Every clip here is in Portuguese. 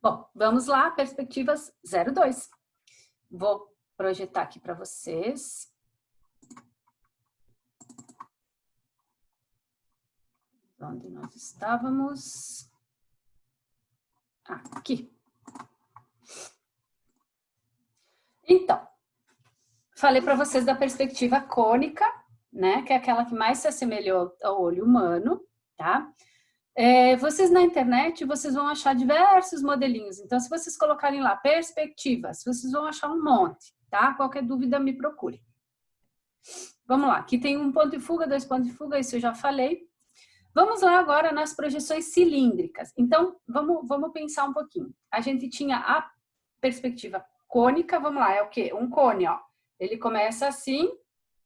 Bom, vamos lá, perspectivas 02. Vou projetar aqui para vocês. Onde nós estávamos? Aqui. Então, falei para vocês da perspectiva cônica, né? Que é aquela que mais se assemelhou ao olho humano, tá? Vocês na internet, vocês vão achar diversos modelinhos. Então, se vocês colocarem lá perspectivas, vocês vão achar um monte, tá? Qualquer dúvida, me procure. Vamos lá, aqui tem um ponto de fuga, 2 pontos de fuga, isso eu já falei. Vamos lá agora nas projeções cilíndricas. Então, vamos pensar um pouquinho. A gente tinha a perspectiva cônica, vamos lá, é o quê? Um cone, ó. Ele começa assim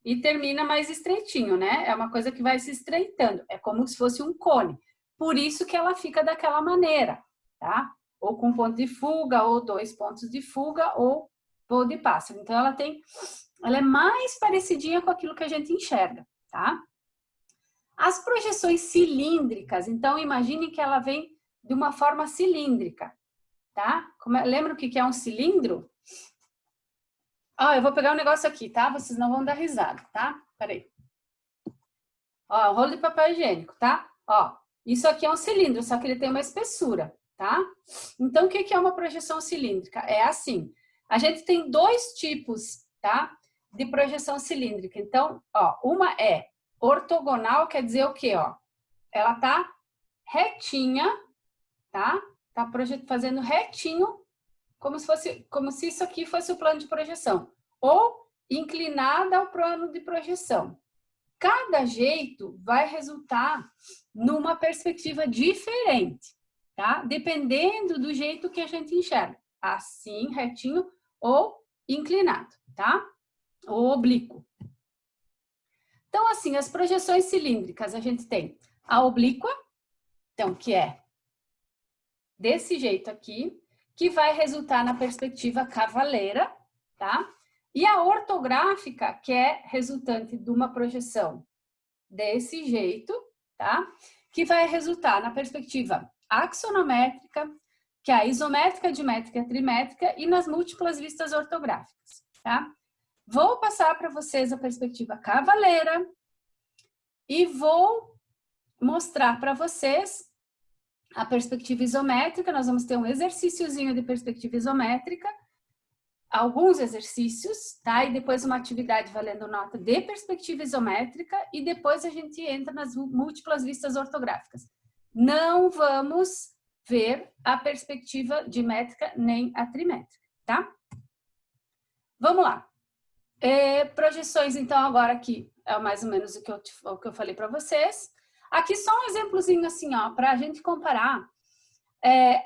e termina mais estreitinho, né? É uma coisa que vai se estreitando, é como se fosse um cone. Por isso que ela fica daquela maneira, tá? Ou com ponto de fuga, ou 2 pontos de fuga, ou voo de pássaro. Então, ela é mais parecidinha com aquilo que a gente enxerga, tá? As projeções cilíndricas, então, imagine que ela vem de uma forma cilíndrica, tá? Lembra o que é um cilindro? Eu vou pegar um negócio aqui, tá? Vocês não vão dar risada, tá? Peraí. Ó, rolo de papel higiênico, tá? Ó, isso aqui é um cilindro, só que ele tem uma espessura, tá? Então, o que é uma projeção cilíndrica? É assim, a gente tem 2 tipos, tá? De projeção cilíndrica. Então, ó, uma é ortogonal, quer dizer o quê, ó? Ela tá retinha, tá? Tá fazendo retinho, como se isso aqui fosse o plano de projeção. Ou inclinada ao plano de projeção. Cada jeito vai resultar numa perspectiva diferente, tá? Dependendo do jeito que a gente enxerga. Assim, retinho ou inclinado, tá? Ou oblíquo. Então, assim, as projeções cilíndricas, a gente tem a oblíqua, então, que é desse jeito aqui, que vai resultar na perspectiva cavaleira, tá? E a ortográfica, que é resultante de uma projeção desse jeito, tá? Que vai resultar na perspectiva axonométrica, que é a isométrica, dimétrica, trimétrica e nas múltiplas vistas ortográficas, tá? Vou passar para vocês a perspectiva cavaleira e vou mostrar para vocês a perspectiva isométrica. Nós vamos ter um exercíciozinho de perspectiva isométrica, alguns exercícios, tá? E depois uma atividade valendo nota de perspectiva isométrica e depois a gente entra nas múltiplas vistas ortográficas. Não vamos ver a perspectiva dimétrica nem a trimétrica, tá? Vamos lá. Projeções, então, agora aqui é mais ou menos o que eu falei para vocês. Aqui só um exemplozinho assim, ó, para a gente comparar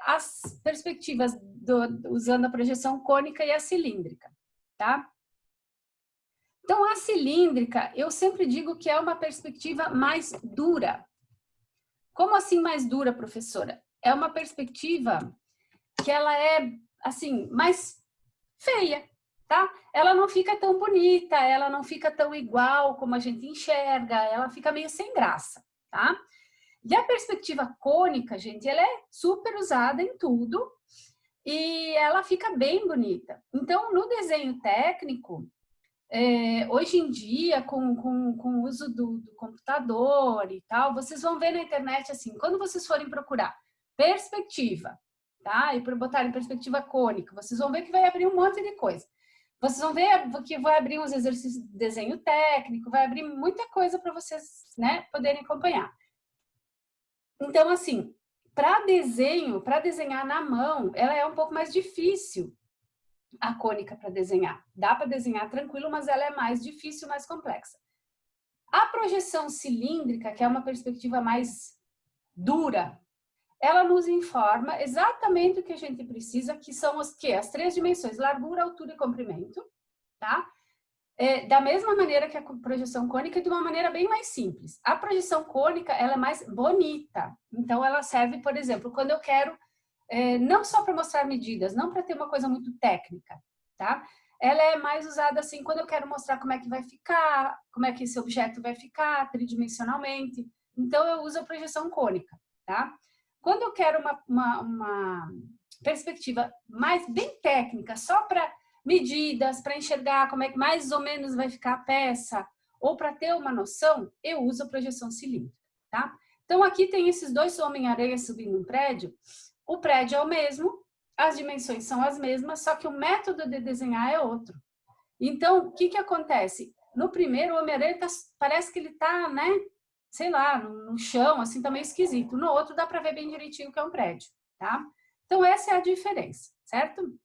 as perspectivas usando a projeção cônica e a cilíndrica, tá? Então, a cilíndrica, eu sempre digo que é uma perspectiva mais dura. Como assim mais dura, professora? É uma perspectiva que ela é, assim, mais feia, tá? Ela não fica tão bonita, ela não fica tão igual como a gente enxerga, ela fica meio sem graça, tá? E a perspectiva cônica, gente, ela é super usada em tudo e ela fica bem bonita. Então, no desenho técnico, hoje em dia, com o uso do computador e tal, vocês vão ver na internet, assim, quando vocês forem procurar perspectiva, tá? E por botarem perspectiva cônica, vocês vão ver que vai abrir um monte de coisa. Vocês vão ver que vai abrir uns exercícios de desenho técnico, vai abrir muita coisa para vocês, né, poderem acompanhar. Então, assim, para desenhar na mão, ela é um pouco mais difícil, a cônica para desenhar. Dá para desenhar tranquilo, mas ela é mais difícil, mais complexa. A projeção cilíndrica, que é uma perspectiva mais dura, ela nos informa exatamente o que a gente precisa, que são as 3 dimensões, largura, altura e comprimento, tá? Da mesma maneira que a projeção cônica, de uma maneira bem mais simples. A projeção cônica, ela é mais bonita. Então, ela serve, por exemplo, quando eu quero, não só para mostrar medidas, não para ter uma coisa muito técnica, tá? Ela é mais usada assim, quando eu quero mostrar como é que vai ficar, como é que esse objeto vai ficar tridimensionalmente. Então, eu uso a projeção cônica, tá? Quando eu quero perspectiva bem técnica, só para medidas, para enxergar como é que mais ou menos vai ficar a peça, ou para ter uma noção, eu uso a projeção cilíndrica, tá? Então, aqui tem esses dois Homem-Aranha subindo um prédio. O prédio é o mesmo, as dimensões são as mesmas, só que o método de desenhar é outro. Então, o que acontece? No primeiro, o Homem-Aranha parece que ele está, né, sei lá, no chão, assim, tá meio esquisito. No outro, dá para ver bem direitinho que é um prédio, tá? Então, essa é a diferença, certo?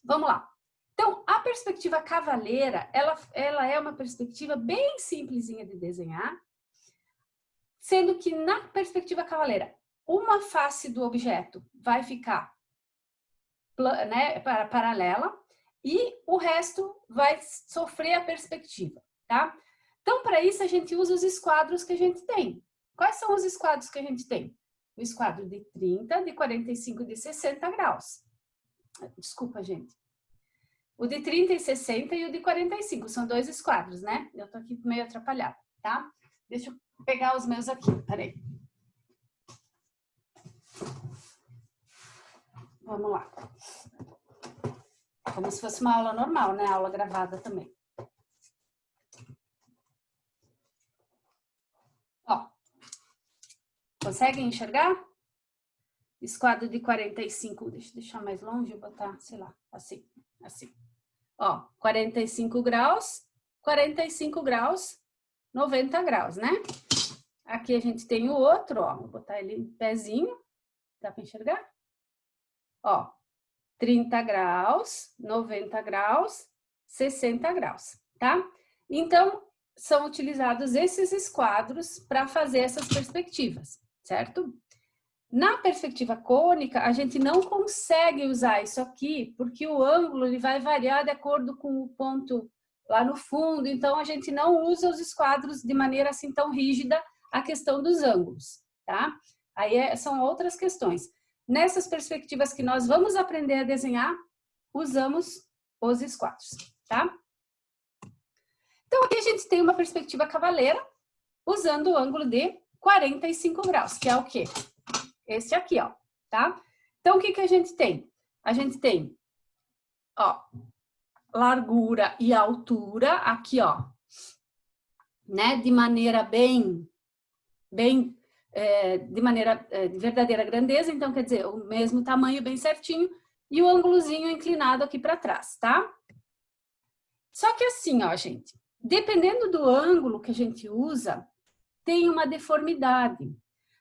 Vamos lá. Então, a perspectiva cavaleira, ela é uma perspectiva bem simplesinha de desenhar, sendo que na perspectiva cavaleira, uma face do objeto vai ficar, né, paralela e o resto vai sofrer a perspectiva, tá? Então, para isso, a gente usa os esquadros que a gente tem. Quais são os esquadros que a gente tem? O esquadro de 30, de 45 e de 60 graus. Desculpa, gente. O de 30 e 60 e o de 45. São dois esquadros, né? Eu tô aqui meio atrapalhada, tá? Deixa eu pegar os meus aqui, peraí. Vamos lá. Como se fosse uma aula normal, né? Aula gravada também. Ó. Conseguem enxergar? Esquadro de 45. Deixa eu deixar mais longe, vou botar, sei lá, assim, assim. Ó, 45 graus, 45 graus, 90 graus, né? Aqui a gente tem o outro, ó. Vou botar ele em pezinho. Dá para enxergar? Ó, 30 graus, 90 graus, 60 graus, tá? Então, são utilizados esses esquadros para fazer essas perspectivas, certo? Na perspectiva cônica, a gente não consegue usar isso aqui, porque o ângulo ele vai variar de acordo com o ponto lá no fundo, então a gente não usa os esquadros de maneira assim tão rígida a questão dos ângulos, tá? Aí são outras questões. Nessas perspectivas que nós vamos aprender a desenhar, usamos os esquadros, tá? Então, aqui a gente tem uma perspectiva cavaleira, usando o ângulo de 45 graus, que é o quê? Esse aqui, ó, tá? Então, o que a gente tem? A gente tem, ó, largura e altura, aqui, ó, né? De maneira de maneira de verdadeira grandeza, então, quer dizer, o mesmo tamanho bem certinho, e o ângulozinho inclinado aqui para trás, tá? Só que assim, ó, gente, dependendo do ângulo que a gente usa, tem uma deformidade.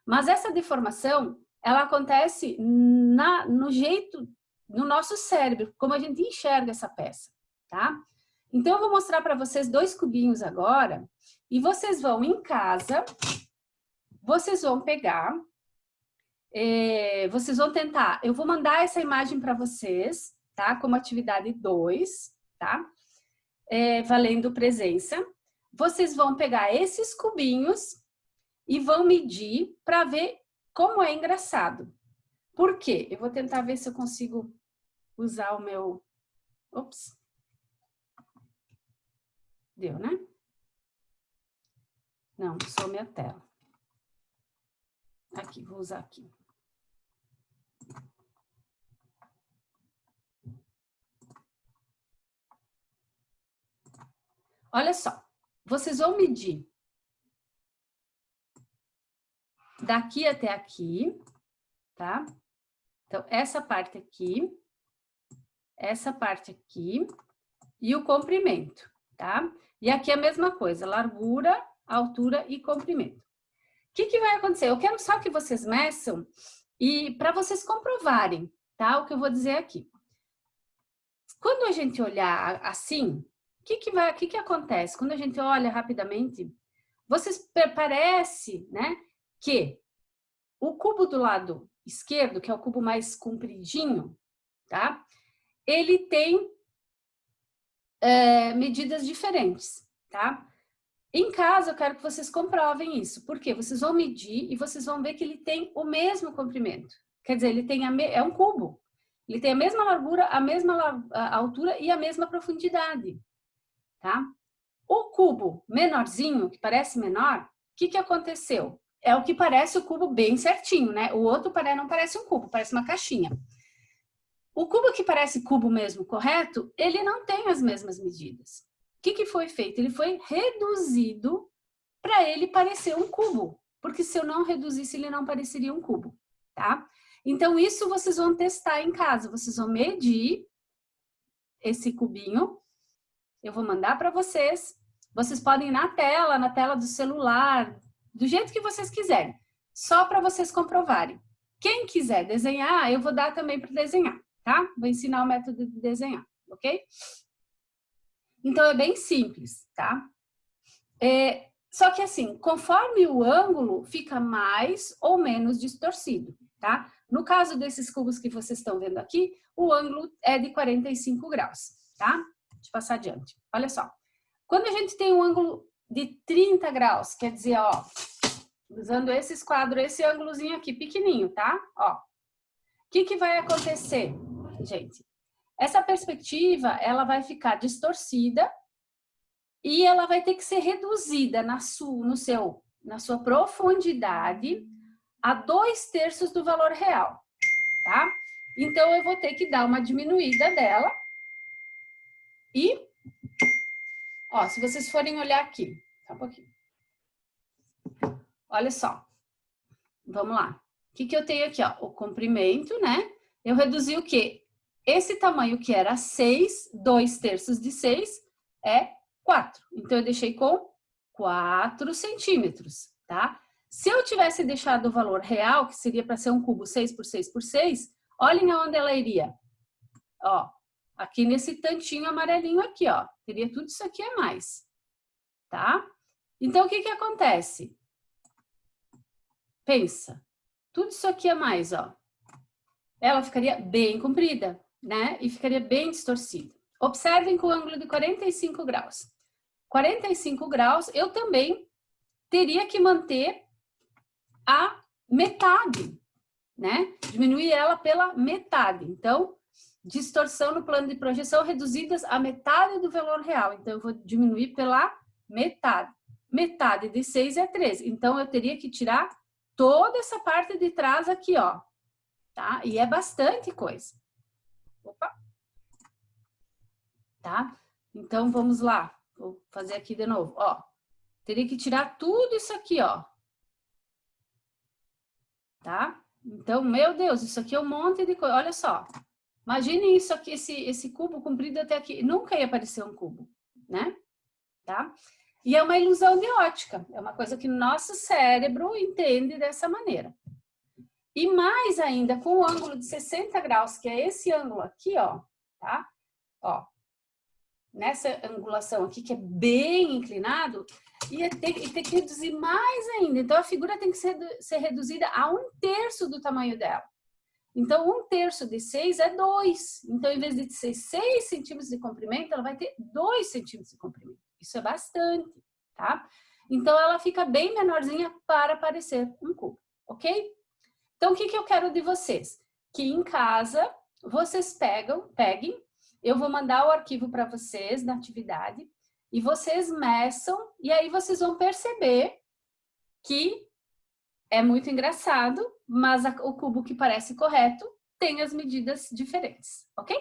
Mas essa deformação, ela acontece no jeito, no nosso cérebro, como a gente enxerga essa peça, tá? Então, eu vou mostrar para vocês dois cubinhos agora, e vocês vão em casa, vocês vão pegar, vocês vão tentar, eu vou mandar essa imagem para vocês, tá? Como atividade 2, tá? Valendo presença. Vocês vão pegar esses cubinhos e vão medir para ver como é engraçado. Por quê? Eu vou tentar ver se eu consigo usar o meu... Ops. Deu, né? Não, sou minha tela. Aqui, vou usar aqui. Olha só, vocês vão medir daqui até aqui, tá? Então, essa parte aqui e o comprimento, tá? E aqui a mesma coisa, largura, altura e comprimento. O que vai acontecer? Eu quero só que vocês meçam e para vocês comprovarem, tá? O que eu vou dizer aqui. Quando a gente olhar assim, o que acontece? Quando a gente olha rapidamente, vocês parece, né, que o cubo do lado esquerdo, que é o cubo mais compridinho, tá? Ele tem medidas diferentes, tá? Em casa, eu quero que vocês comprovem isso. Por quê? Vocês vão medir e vocês vão ver que ele tem o mesmo comprimento. Quer dizer, ele tem é um cubo. Ele tem a mesma largura, a mesma altura e a mesma profundidade, tá? O cubo menorzinho, que parece menor, o que aconteceu? é o que parece o cubo bem certinho, né? O outro não parece um cubo, parece uma caixinha. O cubo que parece cubo mesmo, correto, ele não tem as mesmas medidas. O que foi feito? Ele foi reduzido para ele parecer um cubo, porque se eu não reduzisse, ele não pareceria um cubo, tá? Então, isso vocês vão testar em casa, vocês vão medir esse cubinho, eu vou mandar para vocês, vocês podem ir na tela do celular, do jeito que vocês quiserem, só para vocês comprovarem. Quem quiser desenhar, eu vou dar também para desenhar, tá? Vou ensinar o método de desenhar, ok? Então, é bem simples, tá? Só que assim, conforme o ângulo, fica mais ou menos distorcido, tá? No caso desses cubos que vocês estão vendo aqui, o ângulo é de 45 graus, tá? Deixa eu passar adiante. Olha só. Quando a gente tem um ângulo de 30 graus, quer dizer, ó, usando esse esquadro, esse ângulozinho aqui, pequenininho, tá? Ó. O que vai acontecer, gente? Essa perspectiva, ela vai ficar distorcida e ela vai ter que ser reduzida na sua profundidade a 2/3 do valor real, tá? Então, eu vou ter que dar uma diminuída dela e, ó, se vocês forem olhar aqui, só um pouquinho. Olha só, vamos lá. O que eu tenho aqui, ó? O comprimento, né? Eu reduzi o quê? Esse tamanho que era 6, 2/3 de 6 é 4. Então, eu deixei com 4 centímetros, tá? Se eu tivesse deixado o valor real, que seria para ser um cubo 6 por 6 por 6, olhem aonde ela iria. Ó, aqui nesse tantinho amarelinho aqui, ó. Teria tudo isso aqui a mais, tá? Então, o que acontece? Pensa, tudo isso aqui a mais, ó. Ela ficaria bem comprida, né? E ficaria bem distorcida. Observem com o ângulo de 45 graus. 45 graus, eu também teria que manter a metade, né? Diminuir ela pela metade. Então, distorção no plano de projeção reduzidas a metade do valor real. Então, eu vou diminuir pela metade. Metade de 6 é 13. Então, eu teria que tirar toda essa parte de trás aqui, ó. Tá? E é bastante coisa. Opa! Tá? Então, vamos lá. Vou fazer aqui de novo, ó. Teria que tirar tudo isso aqui, ó. Tá? Então, meu Deus, isso aqui é um monte de coisa. Olha só. Imagine isso aqui, esse cubo comprido até aqui. Nunca ia parecer um cubo, né? Tá? E é uma ilusão de ótica. É uma coisa que nosso cérebro entende dessa maneira. E mais ainda, com o ângulo de 60 graus, que é esse ângulo aqui, ó. Tá? Ó. Nessa angulação aqui, que é bem inclinado, ia ter que reduzir mais ainda. Então, a figura tem que ser reduzida a 1/3 do tamanho dela. Então, 1/3 de 6 é 2. Então, em vez de ser 6 centímetros de comprimento, ela vai ter 2 centímetros de comprimento. Isso é bastante, tá? Então, ela fica bem menorzinha para parecer um cubo, ok? Então, o que eu quero de vocês? Que em casa, vocês peguem, eu vou mandar o arquivo para vocês da atividade, e vocês meçam, e aí vocês vão perceber que é muito engraçado, mas o cubo que parece correto tem as medidas diferentes, ok?